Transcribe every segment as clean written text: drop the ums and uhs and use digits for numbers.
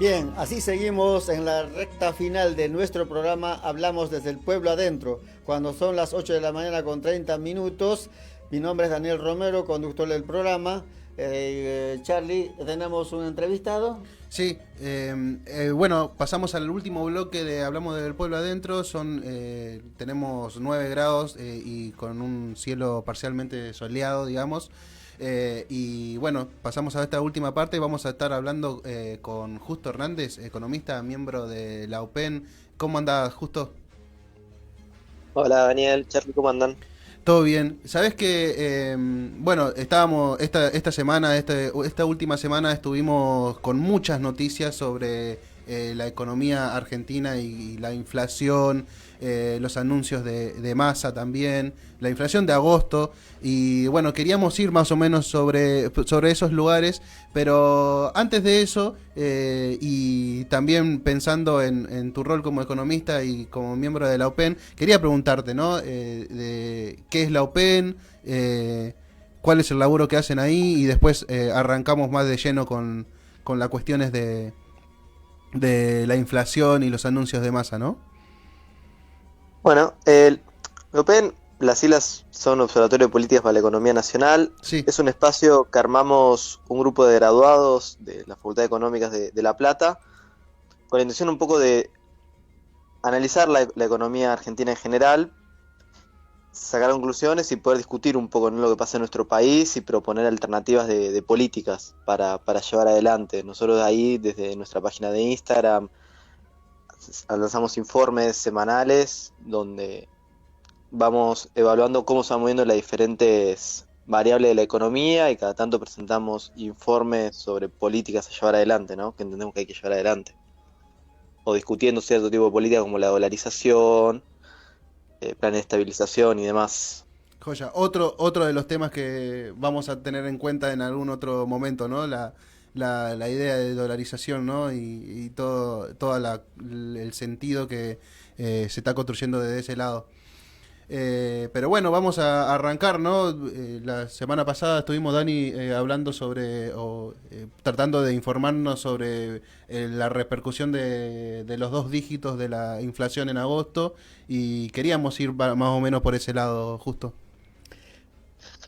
Bien, así seguimos en la recta final de nuestro programa. Hablamos desde el pueblo adentro, cuando son las 8 de la mañana con 30 minutos. Mi nombre es Daniel Romero, conductor del programa. Charlie, ¿tenemos un entrevistado? Sí, bueno, pasamos al último bloque de Hablamos del Pueblo Adentro. Tenemos 9 grados y con un cielo parcialmente soleado, digamos. Y bueno, pasamos a esta última parte y vamos a estar hablando con Justo Hernández, economista, miembro de la UPEN. ¿Cómo andás, Justo? Hola Daniel, Charlie, ¿cómo andan? Todo bien. Sabes que, bueno, estábamos esta semana, esta última semana estuvimos con muchas noticias sobre la economía argentina y la inflación, los anuncios de Massa también, la inflación de agosto. Y bueno, queríamos ir más o menos sobre esos lugares, pero antes de eso, y también pensando en tu rol como economista y como miembro de la OPEN, quería preguntarte, ¿no? De qué es la OPEN, cuál es el laburo que hacen ahí, y después arrancamos más de lleno con las cuestiones de la inflación y los anuncios de Massa, ¿no? Bueno, el OPEN, las siglas son Observatorio de Políticas para la Economía Nacional. Sí. Es un espacio que armamos un grupo de graduados de la Facultad de Económicas de La Plata, con la intención un poco de analizar la economía argentina en general, sacar conclusiones y poder discutir un poco, ¿no?, lo que pasa en nuestro país y proponer alternativas de políticas para llevar adelante. Nosotros ahí, desde nuestra página de Instagram, lanzamos informes semanales donde vamos evaluando cómo se van moviendo las diferentes variables de la economía y cada tanto presentamos informes sobre políticas a llevar adelante, ¿no?, que entendemos que hay que llevar adelante. O discutiendo cierto tipo de políticas como la dolarización, planes de estabilización y demás. Joya. Otro de los temas que vamos a tener en cuenta en algún otro momento, ¿no? La idea de dolarización, ¿no? Y todo el sentido que se está construyendo desde ese lado. Pero bueno, vamos a arrancar, ¿no? La semana pasada estuvimos, Dani, hablando tratando de informarnos sobre la repercusión de los 2 dígitos de la inflación en agosto, y queríamos ir más o menos por ese lado, justo.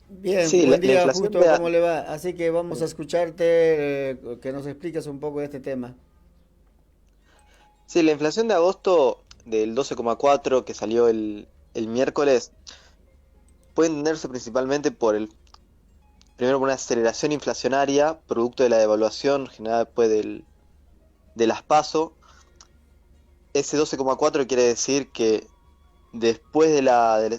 Bien, Sí, buen la día, inflación Justo, ¿cómo le va? Así que vamos a escucharte, que nos expliques un poco de este tema. sí, la inflación de agosto del 12,4 que salió el miércoles puede entenderse principalmente primero por una aceleración inflacionaria, producto de la devaluación generada después de las PASO. Ese 12,4 quiere decir que después de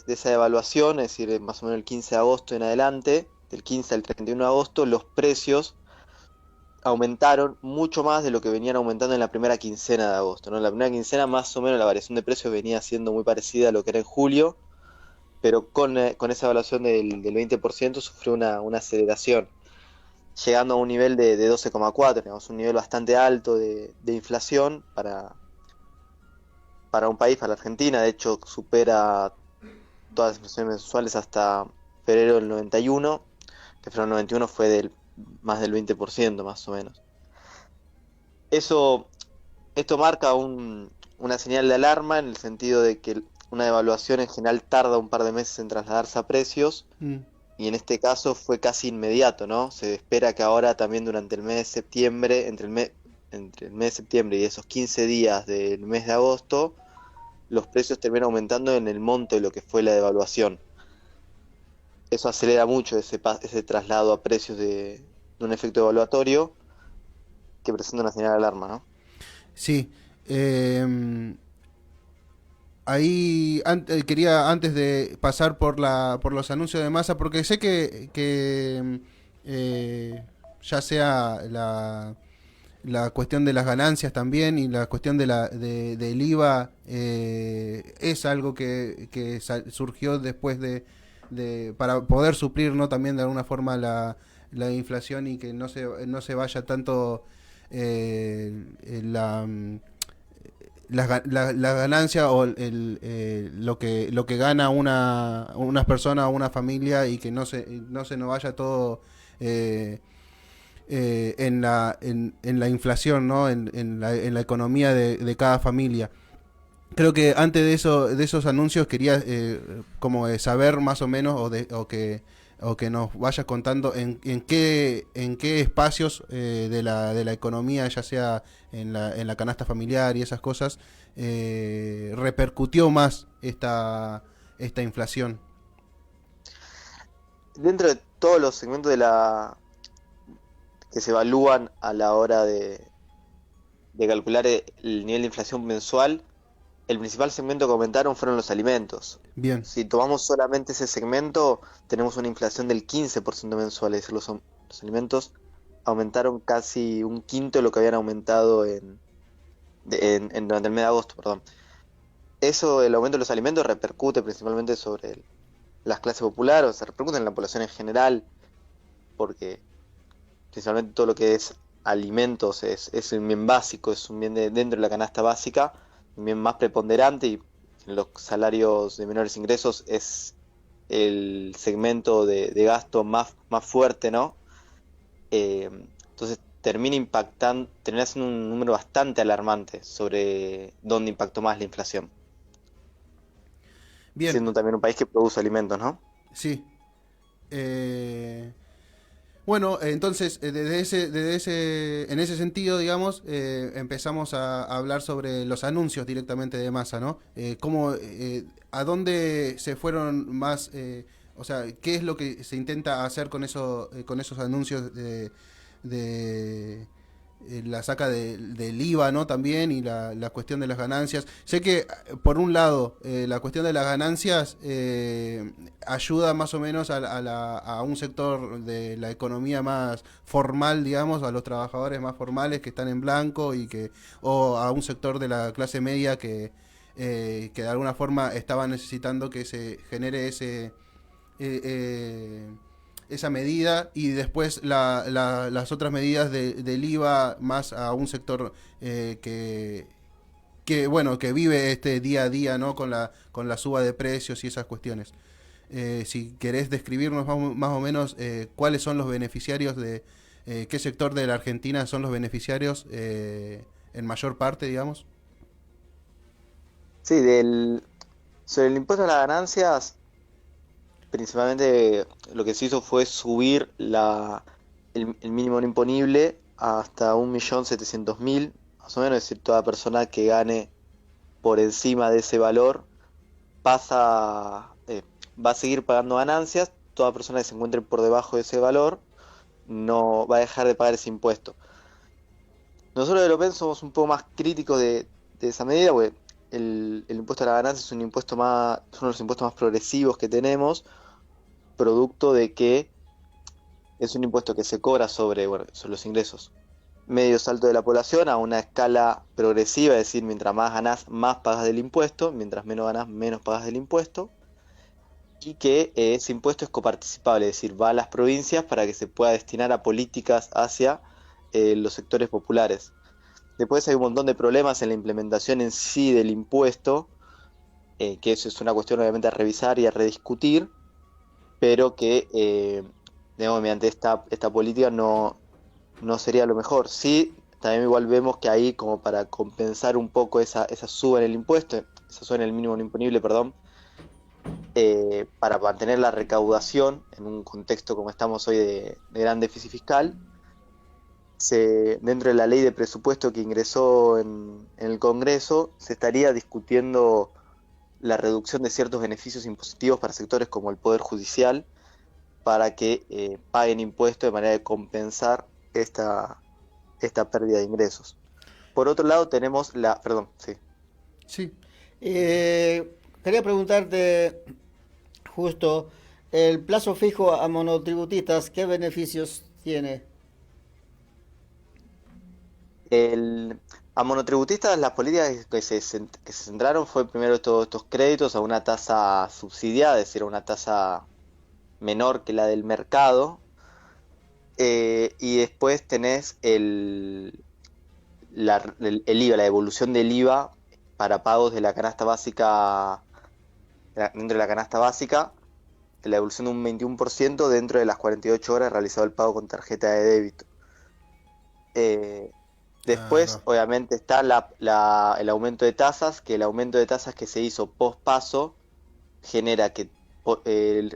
esa devaluación, es decir, más o menos el 15 de agosto en adelante, del 15 al 31 de agosto, los precios aumentaron mucho más de lo que venían aumentando en la primera quincena de agosto, ¿no? En la primera quincena más o menos la variación de precios venía siendo muy parecida a lo que era en julio, pero con esa evaluación del 20% sufrió una aceleración, llegando a un nivel de 12,4, digamos, un nivel bastante alto de inflación para un país, para la Argentina. De hecho supera todas las inflaciones mensuales hasta febrero del 91, que febrero del 91 fue más del 20% más o menos. Eso, esto marca una señal de alarma en el sentido de que una devaluación en general tarda un par de meses en trasladarse a precios, Mm. y en este caso fue casi inmediato, ¿no? Se espera que ahora también durante el mes de septiembre, entre el mes de septiembre y esos 15 días del mes de agosto, los precios terminan aumentando en el monto de lo que fue la devaluación. Eso acelera mucho ese traslado a precios de un efecto evaluatorio que presenta una señal de alarma, ¿no? Sí. Ahí quería, antes de pasar por los anuncios de Massa, porque sé que ya sea la cuestión de las ganancias también y la cuestión del IVA, es algo que surgió después para poder suplir, ¿no?, también de alguna forma la inflación, y que no se vaya tanto la ganancia o lo que gana una persona o una familia, y que no se nos vaya todo en la inflación, ¿no? En la economía de cada familia. Creo que antes de esos anuncios quería como saber más o menos o que nos vayas contando en qué espacios de la economía, ya sea en la canasta familiar y esas cosas, repercutió más esta inflación. Dentro de todos los segmentos que se evalúan a la hora de calcular el nivel de inflación mensual, el principal segmento que aumentaron fueron los alimentos. Bien, Si tomamos solamente ese segmento, tenemos una inflación del 15% mensual, es decir, los alimentos aumentaron casi un quinto de lo que habían aumentado durante el mes de agosto, perdón. Eso, el aumento de los alimentos repercute principalmente sobre las clases populares, o se repercute en la población en general, porque principalmente todo lo que es alimentos es un bien básico, es un bien dentro de la canasta básica, un bien más preponderante, y en los salarios de menores ingresos es el segmento de gasto más fuerte, ¿no? Entonces termina siendo un número bastante alarmante sobre dónde impactó más la inflación, bien, siendo también un país que produce alimentos, ¿no? sí. Bueno, entonces, en ese sentido, digamos, empezamos a hablar sobre los anuncios directamente de Massa, ¿no? ¿A dónde se fueron más, o sea, qué es lo que se intenta hacer con esos anuncios de la saca del IVA, ¿no? También, y la cuestión de las ganancias. Sé que, por un lado, la cuestión de las ganancias ayuda más o menos a un sector de la economía más formal, digamos, a los trabajadores más formales que están en blanco o a un sector de la clase media que de alguna forma estaba necesitando que se genere esa medida, y después las otras medidas del IVA más a un sector bueno, que vive este día a día, ¿no? Con la suba de precios y esas cuestiones. Si querés describirnos más o menos cuáles son los beneficiarios qué sector de la Argentina son los beneficiarios en mayor parte, digamos. Sí, sobre el impuesto a las ganancias, principalmente lo que se hizo fue subir el mínimo no imponible hasta 1.700.000, más o menos, es decir, toda persona que gane por encima de ese valor va a seguir pagando ganancias, toda persona que se encuentre por debajo de ese valor no va a dejar de pagar ese impuesto. Nosotros de Europen somos un poco más críticos de esa medida, porque el impuesto a la ganancia es un impuesto es uno de los impuestos más progresivos que tenemos, producto de que es un impuesto que se cobra sobre los ingresos medios altos de la población a una escala progresiva, es decir, mientras más ganás, más pagas del impuesto, mientras menos ganás, menos pagas del impuesto, y que ese impuesto es coparticipable, es decir, va a las provincias para que se pueda destinar a políticas hacia los sectores populares. Después hay un montón de problemas en la implementación en sí del impuesto, que eso es una cuestión obviamente a revisar y a rediscutir, pero que digamos, mediante esta política no sería lo mejor. Sí, también igual vemos que ahí, como para compensar un poco esa suba en el impuesto, esa suba en el mínimo no imponible, perdón, para mantener la recaudación en un contexto como estamos hoy de gran déficit fiscal, dentro de la ley de presupuesto que ingresó en el Congreso, se estaría discutiendo la reducción de ciertos beneficios impositivos para sectores como el Poder Judicial, para que paguen impuestos de manera de compensar esta pérdida de ingresos. Por otro lado tenemos Perdón, sí. Sí. Quería preguntarte justo, el plazo fijo a monotributistas, ¿qué beneficios tiene? A monotributistas, las políticas que se centraron fue primero todos estos créditos a una tasa subsidiada, es decir, a una tasa menor que la del mercado, y después tenés el IVA, la devolución del IVA para pagos de la canasta básica, dentro de la canasta básica, la devolución de un 21% dentro de las 48 horas realizado el pago con tarjeta de débito. Eh, Ah, Después, va. obviamente, está el aumento de tasas, que el aumento de tasas que se hizo post paso genera que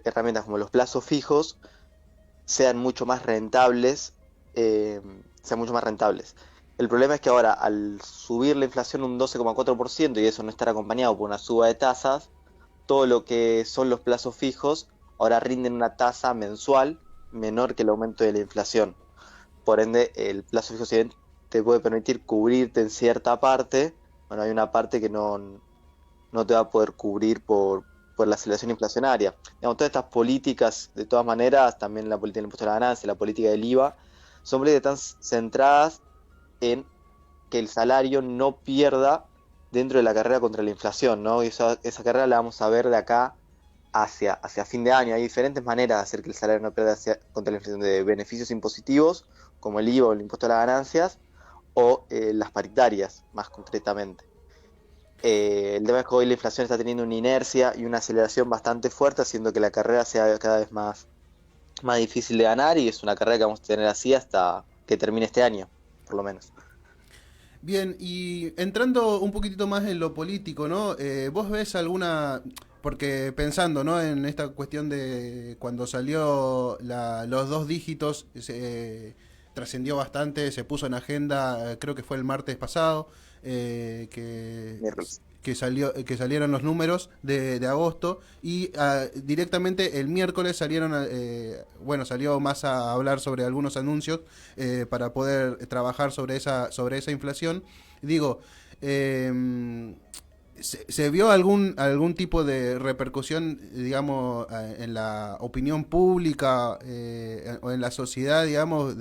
herramientas como los plazos fijos sean mucho más rentables, eh, sean mucho más rentables. El problema es que ahora, al subir la inflación un 12,4% y eso no estar acompañado por una suba de tasas, todo lo que son los plazos fijos ahora rinden una tasa mensual menor que el aumento de la inflación. Por ende, el plazo fijo, si bien te puede permitir cubrirte en cierta parte, bueno, hay una parte que no te va a poder cubrir por la aceleración inflacionaria. Digamos, todas estas políticas, de todas maneras, también la política del impuesto a la ganancia, la política del IVA, son políticas que están centradas en que el salario no pierda dentro de la carrera contra la inflación, ¿no? Y esa carrera la vamos a ver de acá hacia fin de año. Hay diferentes maneras de hacer que el salario no pierda contra la inflación, de beneficios impositivos, como el IVA o el impuesto a las ganancias, o las paritarias, más concretamente. El tema es que hoy la inflación está teniendo una inercia y una aceleración bastante fuerte, haciendo que la carrera sea cada vez más difícil de ganar, y es una carrera que vamos a tener así hasta que termine este año, por lo menos. Bien, y entrando un poquitito más en lo político, ¿no? ¿Vos ves alguna, porque pensando, ¿no? En esta cuestión de cuando salió los dos dígitos, trascendió bastante, se puso en agenda, creo que fue el martes pasado, eh, que, Miércoles. que salieron los números de agosto y directamente el miércoles salieron, bueno, salió más a hablar sobre algunos anuncios para poder trabajar sobre esa inflación. Digo, eh, ¿se vio algún tipo de repercusión, digamos, en la opinión pública o en la sociedad, digamos,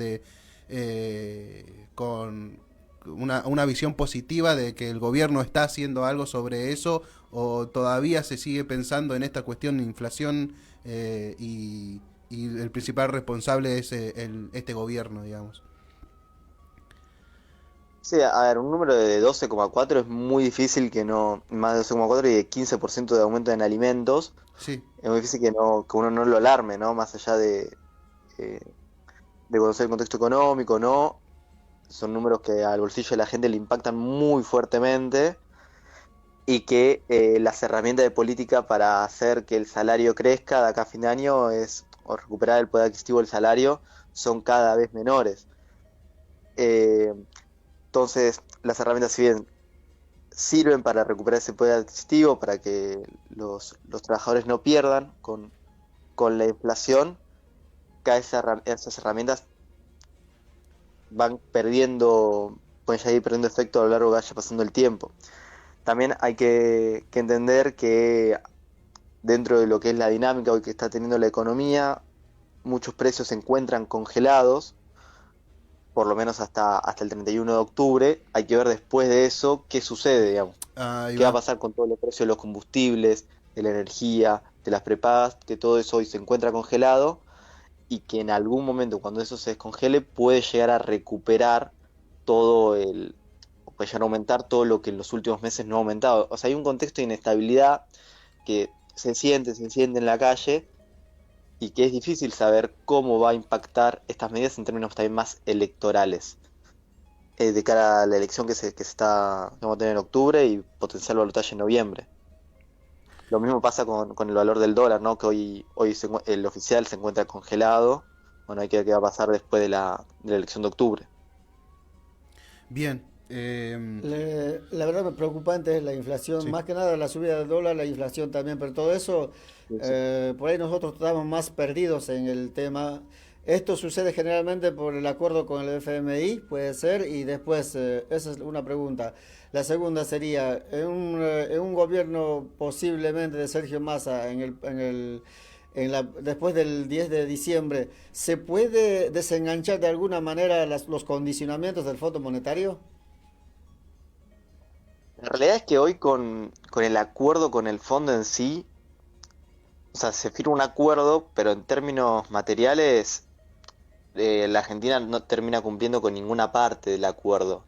con una visión positiva de que el gobierno está haciendo algo sobre eso o todavía se sigue pensando en esta cuestión de inflación y el principal responsable es este gobierno, digamos? Sí, a ver, un número de 12,4 es muy difícil que no, más de 12,4 y de 15% de aumento en alimentos, Sí, es muy difícil que que uno no lo alarme, ¿no? Más allá eh, de conocer el contexto económico, ¿no? Son números que al bolsillo de la gente le impactan muy fuertemente, y que las herramientas de política para hacer que el salario crezca de acá a fin de año o recuperar el poder adquisitivo del salario, son cada vez menores. Eh, entonces, las herramientas, si bien sirven para recuperar ese poder adquisitivo, para que los trabajadores no pierdan con la inflación, esas herramientas van perdiendo, pueden ya ir perdiendo efecto a lo largo que vaya pasando el tiempo. También hay que entender que dentro de lo que es la dinámica hoy que está teniendo la economía, muchos precios se encuentran congelados, por lo menos hasta el 31 de octubre. Hay que ver después de eso qué sucede, digamos. ahí ¿Qué va a va. pasar con todos los precios de los combustibles, de la energía, de las prepagas? Que todo eso hoy se encuentra congelado, y que en algún momento, cuando eso se descongele, puede llegar a recuperar o puede llegar a aumentar todo lo que en los últimos meses no ha aumentado. O sea, hay un contexto de inestabilidad que se siente en la calle, y que es difícil saber cómo va a impactar estas medidas en términos también más electorales, de cara a la elección que vamos a tener en octubre y potencial balotaje en noviembre. Lo mismo pasa con el valor del dólar, ¿no? Que hoy el oficial se encuentra congelado. Bueno, hay que ver qué va a pasar después de la elección de octubre. Bien. La verdad preocupante es la inflación, Sí. más que nada la subida del dólar, la inflación también, pero todo eso, Sí, sí. por ahí nosotros estamos más perdidos en el tema. Esto sucede generalmente por el acuerdo con el FMI, puede ser, y después, esa es una pregunta. La segunda sería, en un gobierno posiblemente de Sergio Massa, después del 10 de diciembre, ¿se puede desenganchar de alguna manera los condicionamientos del Fondo Monetario? La realidad es que hoy con el acuerdo con el fondo en sí, o sea, se firma un acuerdo, pero en términos materiales, la Argentina no termina cumpliendo con ninguna parte del acuerdo.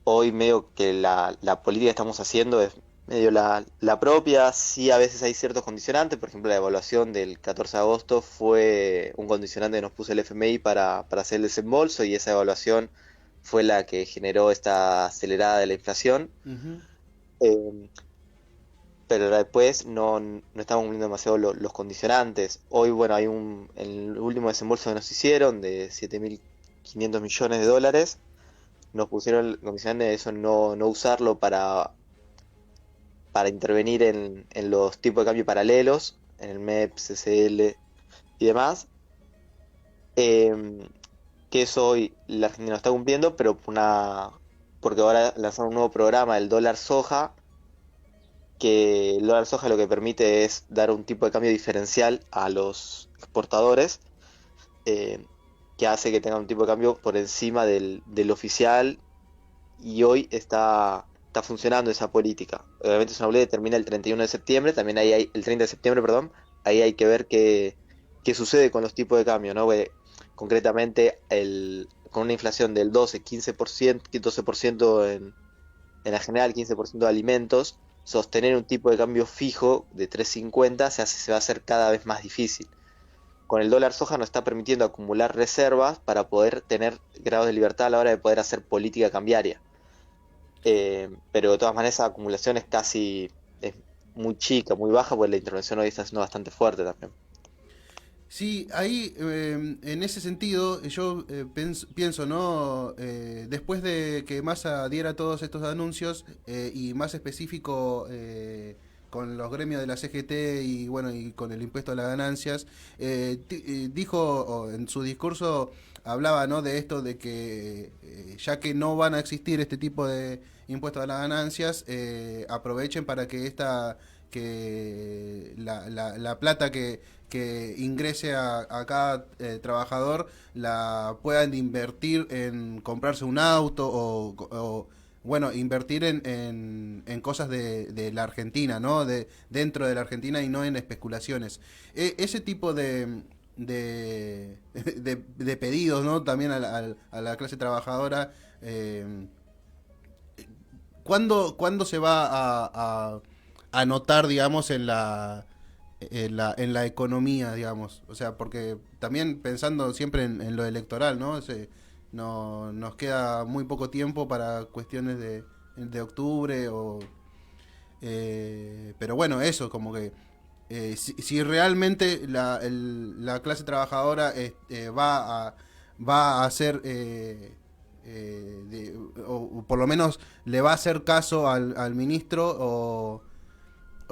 Hoy medio que la política que estamos haciendo es medio la propia. Sí, a veces hay ciertos condicionantes, por ejemplo, la evaluación del 14 de agosto fue un condicionante que nos puso el FMI para hacer el desembolso, y esa evaluación fue la que generó esta acelerada de la inflación. Ujú. Eh, pero después no estamos cumpliendo demasiado los condicionantes. Hoy, bueno, el último desembolso que nos hicieron de 7.500 millones de dólares, nos pusieron el condicionante de eso, no usarlo para intervenir en los tipos de cambio paralelos, en el MEP, CCL y demás. Eh, que eso hoy la Argentina no está cumpliendo, pero porque ahora lanzaron un nuevo programa, el dólar soja, que el dólar soja lo que permite es dar un tipo de cambio diferencial a los exportadores, eh, que hace que tengan un tipo de cambio por encima del oficial, y hoy está funcionando esa política. Obviamente es una boleta que termina el 31 de septiembre, también ahí hay, el 30 de septiembre, perdón, ahí hay que ver qué sucede con los tipos de cambio, ¿no? Porque, concretamente, con una inflación del 12-15%, 12% en la general, 15% de alimentos, sostener un tipo de cambio fijo de 3.50 se va a hacer cada vez más difícil. Con el dólar soja nos está permitiendo acumular reservas para poder tener grados de libertad a la hora de poder hacer política cambiaria. Pero de todas maneras esa acumulación es muy chica, muy baja, porque la intervención hoy está siendo bastante fuerte también. Sí, ahí en ese sentido yo pienso, ¿no? Después de que Massa diera todos estos anuncios y más específico con los gremios de la CGT y bueno y con el impuesto a las ganancias, dijo en su discurso hablaba, ¿no? De esto de que ya que no van a existir este tipo de impuestos a las ganancias, aprovechen para que la plata que ingrese a cada trabajador la puedan invertir en comprarse un auto bueno, invertir en cosas de la Argentina, ¿no? Dentro de la Argentina y no en especulaciones. Ese tipo de pedidos, ¿no? También a la clase trabajadora. ¿Cuándo se va a notar, digamos, en la economía, digamos? O sea, porque también pensando siempre en lo electoral, ¿no? No nos queda muy poco tiempo para cuestiones de octubre pero bueno, eso, como que si realmente la clase trabajadora va a hacer o por lo menos le va a hacer caso al ministro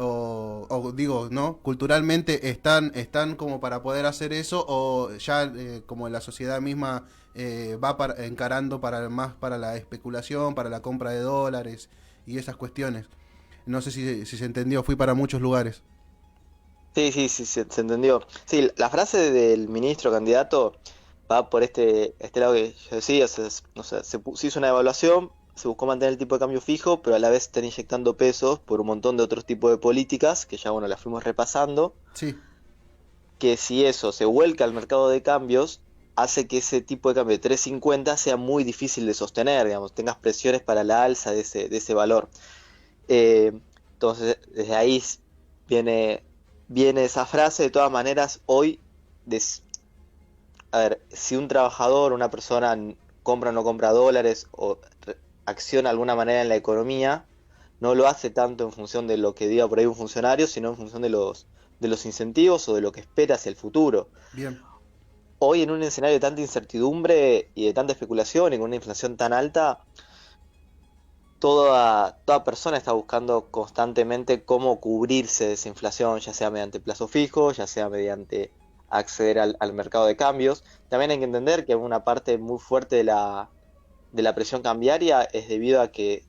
o digo, ¿no? Culturalmente están como para poder hacer eso o ya como la sociedad misma encarando más para la especulación, para la compra de dólares y esas cuestiones. No sé si se entendió, fui para muchos lugares. Sí, sí, sí, se entendió. Sí, la frase del ministro candidato va por este lado que yo decía. O sea, se hizo una evaluación, se buscó mantener el tipo de cambio fijo, pero a la vez están inyectando pesos por un montón de otros tipos de políticas que ya, bueno, las fuimos repasando, Sí, que si eso se vuelca al mercado de cambios, hace que ese tipo de cambio de 3.50 sea muy difícil de sostener, digamos, tengas presiones para la alza de ese valor. Eh, entonces, desde ahí viene, viene esa frase. De todas maneras, hoy, des- a ver, si un trabajador, una persona compra o no compra dólares o acciona de alguna manera en la economía, no lo hace tanto en función de lo que diga por ahí un funcionario, sino en función de los incentivos o de lo que espera hacia el futuro. bien. Hoy, en un escenario de tanta incertidumbre y de tanta especulación y con una inflación tan alta, toda persona está buscando constantemente cómo cubrirse de esa inflación, ya sea mediante plazo fijo, ya sea mediante acceder al mercado de cambios. También hay que entender que una parte muy fuerte de la presión cambiaria es debido a que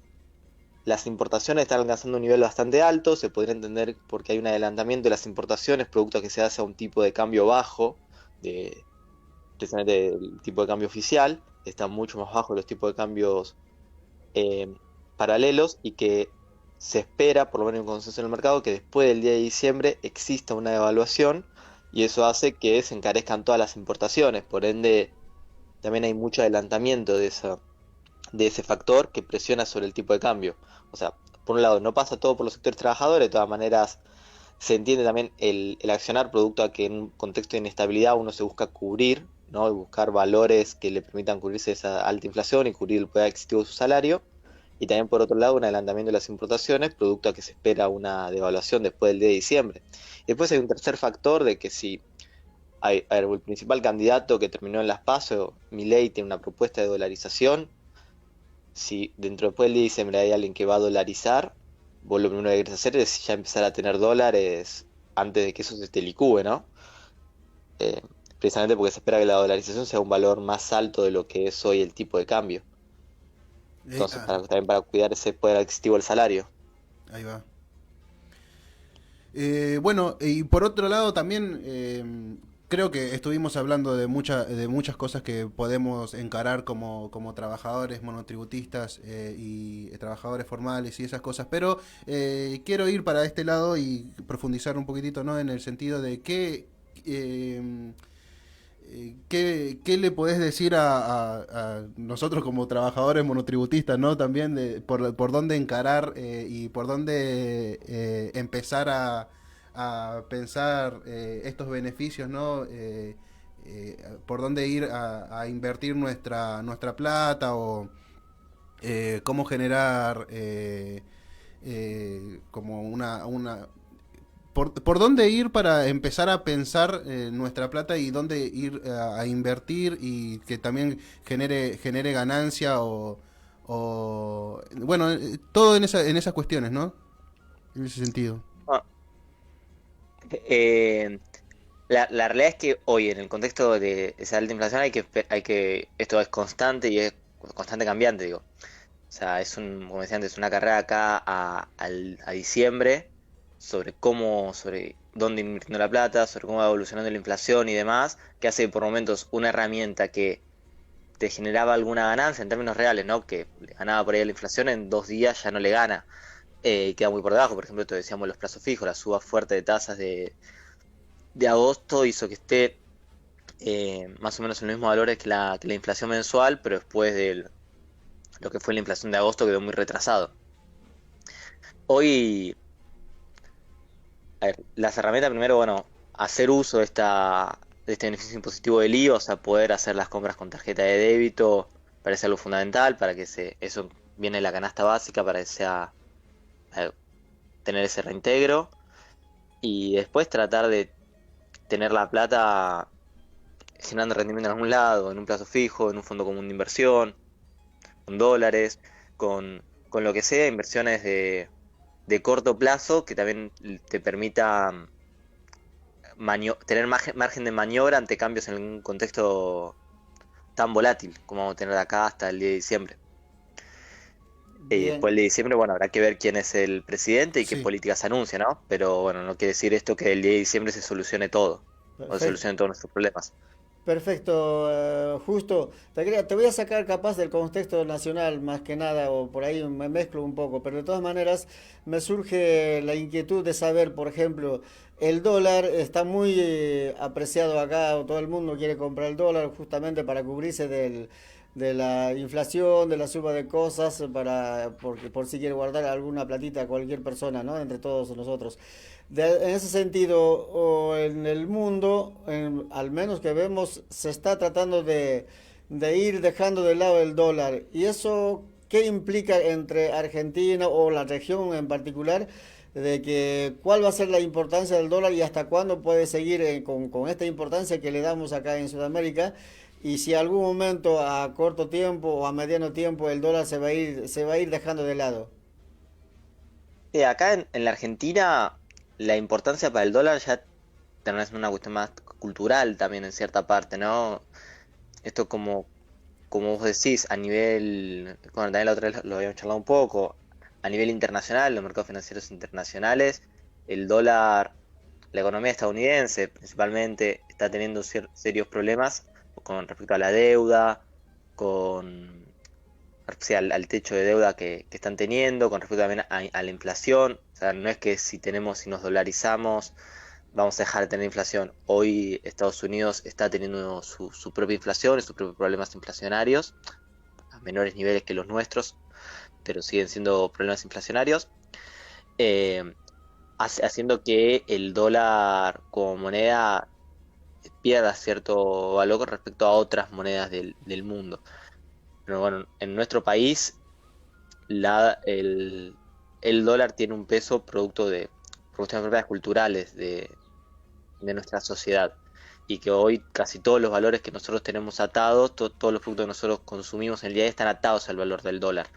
las importaciones están alcanzando un nivel bastante alto. Se podría entender porque hay un adelantamiento de las importaciones, producto que se hace a un tipo de cambio bajo, de, precisamente el tipo de cambio oficial, está mucho más bajo de los tipos de cambios eh, paralelos, y que se espera, por lo menos en consenso en el mercado, que después del día de diciembre exista una devaluación, y eso hace que se encarezcan todas las importaciones. Por ende, también hay mucho adelantamiento de ese factor que presiona sobre el tipo de cambio. O sea, por un lado, no pasa todo por los sectores trabajadores, de todas maneras se entiende también el accionar producto a que en un contexto de inestabilidad uno se busca cubrir, ¿no? Y buscar valores que le permitan cubrirse esa alta inflación y cubrir el poder adquisitivo de su salario. Y también por otro lado un adelantamiento de las importaciones, producto a que se espera una devaluación después del día de diciembre. Y después hay un tercer factor de que si a ver, el principal candidato que terminó en las PASO, Milei, tiene una propuesta de dolarización. Si dentro después del día de diciembre hay alguien que va a dolarizar, vos lo primero que querés hacer es ya empezar a tener dólares antes de que eso se te licúe, ¿no? Eh, Precisamente porque se espera que la dolarización sea un valor más alto de lo que es hoy el tipo de cambio. Eh, Entonces, ah, también para cuidar ese poder adquisitivo del salario. ahí va. Bueno, y por otro lado también creo que estuvimos hablando de muchas cosas que podemos encarar como trabajadores monotributistas y trabajadores formales y esas cosas, pero quiero ir para este lado y profundizar un poquitito, ¿no? En el sentido de eh, ¿qué le podés decir a nosotros como trabajadores monotributistas, ¿no? También por dónde encarar y por dónde empezar a pensar estos beneficios, ¿no? Por dónde ir a invertir nuestra plata o cómo generar como una por dónde ir para empezar a pensar nuestra plata y dónde ir a invertir y que también genere ganancia o bueno, todo en esas cuestiones, ¿no? En ese sentido. Ah, eh, la realidad es que hoy, en el contexto de esa alta inflación, esto es constante y es constante cambiante, digo. O sea, como decía antes, una carrera acá a diciembre sobre dónde invirtiendo la plata, sobre cómo va evolucionando la inflación y demás, que hace por momentos una herramienta que te generaba alguna ganancia en términos reales, ¿no? Que le ganaba por ahí a la inflación, en 2 días ya no le gana. Y queda muy por debajo. Por ejemplo, esto decíamos los plazos fijos, la suba fuerte de tasas de agosto hizo que esté más o menos en los mismos valores que la inflación mensual, pero después de lo que fue la inflación de agosto quedó muy retrasado. Hoy, a ver, las herramientas primero, bueno, hacer uso de este beneficio impositivo del IVA, o sea, poder hacer las compras con tarjeta de débito, parece algo fundamental para que eso viene de la canasta básica para que sea eh, tener ese reintegro y después tratar de tener la plata generando rendimiento en algún lado, en un plazo fijo, en un fondo común de inversión, con dólares, con lo que sea, inversiones de corto plazo que también te permita tener margen de maniobra ante cambios en un contexto tan volátil como vamos a tener acá hasta el día de diciembre. Y Bien, después del día de diciembre, bueno, habrá que ver quién es el presidente y qué Sí. políticas anuncia, ¿no? Pero bueno, no quiere decir esto que el día de diciembre se solucione todo, o se perfecto. solucionen todos nuestros problemas. Perfecto, justo. Te voy a sacar capaz del contexto nacional más que nada, o por ahí me mezclo un poco, pero de todas maneras me surge la inquietud de saber, por ejemplo, el dólar está muy apreciado acá, o todo el mundo quiere comprar el dólar justamente para cubrirse de la inflación, de la suba de cosas, porque por si quiere guardar alguna platita cualquier persona, ¿no? Entre todos nosotros. En ese sentido, o en el mundo, al menos que vemos, se está tratando de ir dejando de lado el dólar. ¿Y eso qué implica entre Argentina o la región en particular? De que cuál va a ser la importancia del dólar y hasta cuándo puede seguir con esta importancia que le damos acá en Sudamérica. Y si algún momento a corto tiempo o a mediano tiempo el dólar se va a ir dejando de lado. Acá en la Argentina la importancia para el dólar ya también es una cuestión más cultural también en cierta parte, ¿no? Esto como vos decís, a nivel, bueno, también la otra vez lo habíamos charlado un poco, a nivel internacional, los mercados financieros internacionales, el dólar, la economía estadounidense principalmente está teniendo serios problemas con respecto a la deuda, con o sea, al techo de deuda que están teniendo, con respecto también a la inflación. O sea, no es que si nos dolarizamos vamos a dejar de tener inflación. Hoy Estados Unidos está teniendo su propia inflación y sus propios problemas inflacionarios, a menores niveles que los nuestros, pero siguen siendo problemas inflacionarios. eh, haciendo que el dólar como moneda pierda cierto valor con respecto a otras monedas del mundo. Pero bueno, en nuestro país la, el, el dólar tiene un peso producto de cuestiones propias culturales de nuestra sociedad y que hoy casi todos los valores que nosotros tenemos atados, todos los productos que nosotros consumimos en el día a día están atados al valor del dólar.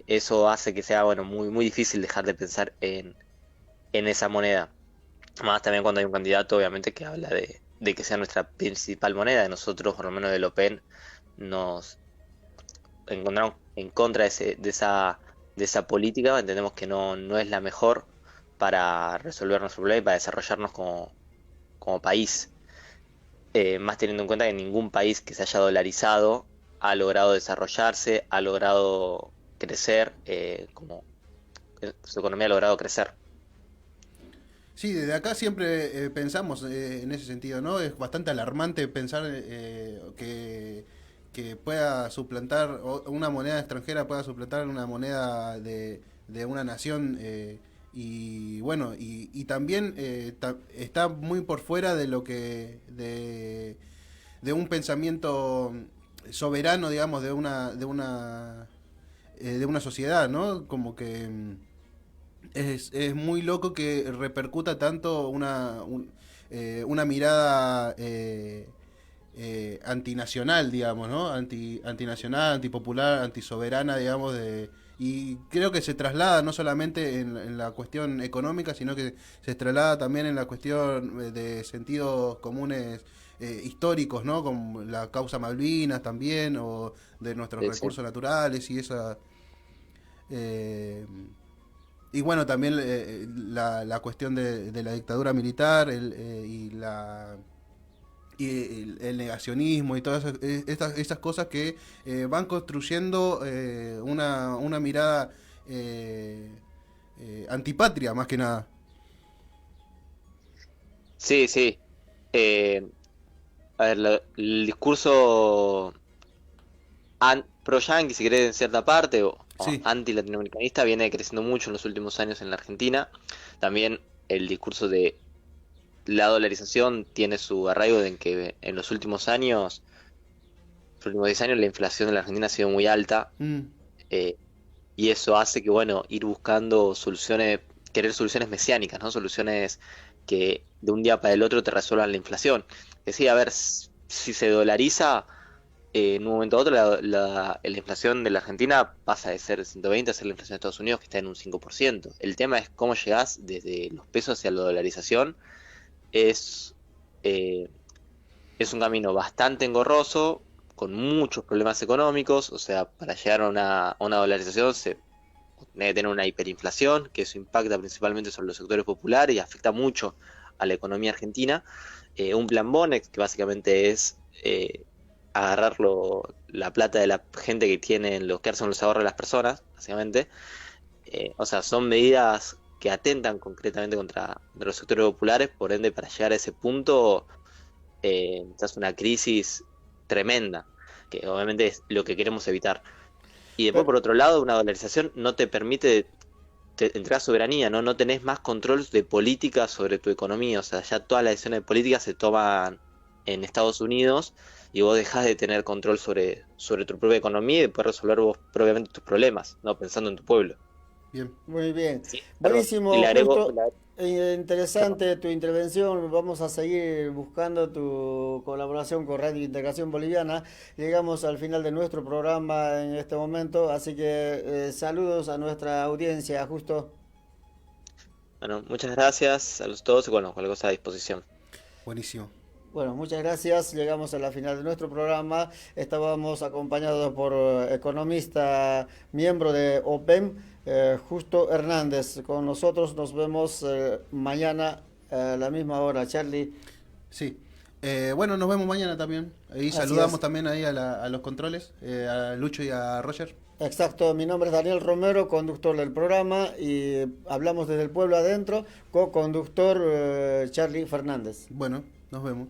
Eso hace que sea bueno muy difícil dejar de pensar en esa moneda. Más también cuando hay un candidato, obviamente, que habla de que sea nuestra principal moneda. Nosotros, por lo menos del Open, nos encontramos en contra de esa política. Entendemos que no es la mejor para resolver nuestro problema y para desarrollarnos como país. Más teniendo en cuenta que ningún país que se haya dolarizado ha logrado desarrollarse, ha logrado crecer, como su economía ha logrado crecer. Sí, desde acá siempre pensamos en ese sentido, ¿no? Es bastante alarmante pensar que pueda suplantar, o una moneda extranjera pueda suplantar una moneda de una nación. Y bueno, y también está muy por fuera de lo que de un pensamiento soberano, digamos, de una sociedad, ¿no? Como que es muy loco que repercuta tanto una mirada antinacional, digamos, ¿no? Antinacional, antipopular, antisoberana, digamos, y creo que se traslada no solamente en la cuestión económica, sino que se traslada también en la cuestión de sentidos comunes históricos, ¿no? Como la causa Malvinas también, o de nuestros Sí, sí. recursos naturales y esa... eh, y bueno, también la cuestión de la dictadura militar y el negacionismo y todas esas cosas que van construyendo una mirada antipatria, más que nada. Sí, sí. Eh, a ver, el discurso pro-yanqui, si querés, en cierta parte, o Sí. anti-latinoamericanista, viene creciendo mucho en los últimos años en la Argentina. También el discurso de la dolarización tiene su arraigo en que en los últimos 10 años, la inflación en la Argentina ha sido muy alta. Mm, eh, y eso hace que, bueno, ir buscando soluciones, querer soluciones mesiánicas, ¿no? Soluciones que de un día para el otro te resuelvan la inflación. Que sí, a ver, si se dolariza, en un momento a otro la inflación de la Argentina pasa de ser 120 a ser la inflación de Estados Unidos, que está en un 5%. El tema es cómo llegás desde los pesos hacia la dolarización. Es, eh, es un camino bastante engorroso, con muchos problemas económicos. O sea, para llegar a una dolarización se debe tener una hiperinflación, que eso impacta principalmente sobre los sectores populares y afecta mucho a la economía argentina. Un plan Bonex, que básicamente es agarrar la plata de la gente que tiene, los que hacen los ahorros de las personas, básicamente. O sea, son medidas que atentan concretamente contra los sectores populares. Por ende, para llegar a ese punto, se hace una crisis tremenda, que obviamente es lo que queremos evitar. Y después, Pero, por otro lado, una dolarización no te permite entregar soberanía, ¿no? No tenés más control de política sobre tu economía. O sea, ya todas las decisiones políticas se toman en Estados Unidos y vos dejás de tener control sobre tu propia economía y de poder resolver vos propiamente tus problemas, ¿no? Pensando en tu pueblo. bien. muy bien. Sí, perdón. Y Buenísimo, le agrego, justo. perdón. Interesante tu intervención. Vamos a seguir buscando tu colaboración con Radio Integración Boliviana. Llegamos al final de nuestro programa en este momento, así que saludos a nuestra audiencia, justo. Bueno, muchas gracias a los todos y bueno, cualquier cosa a disposición. Buenísimo. Bueno, muchas gracias. Llegamos a la final de nuestro programa. Estábamos acompañados por economista, miembro de OPEM, Justo Hernández. Con nosotros nos vemos mañana a la misma hora, Charlie. Sí. Bueno, nos vemos mañana también. Ahí Así saludamos es. también ahí a los controles, a Lucho y a Roger. Exacto, mi nombre es Daniel Romero, conductor del programa y hablamos desde el pueblo adentro, co-conductor Charlie Fernández. Bueno, nos vemos.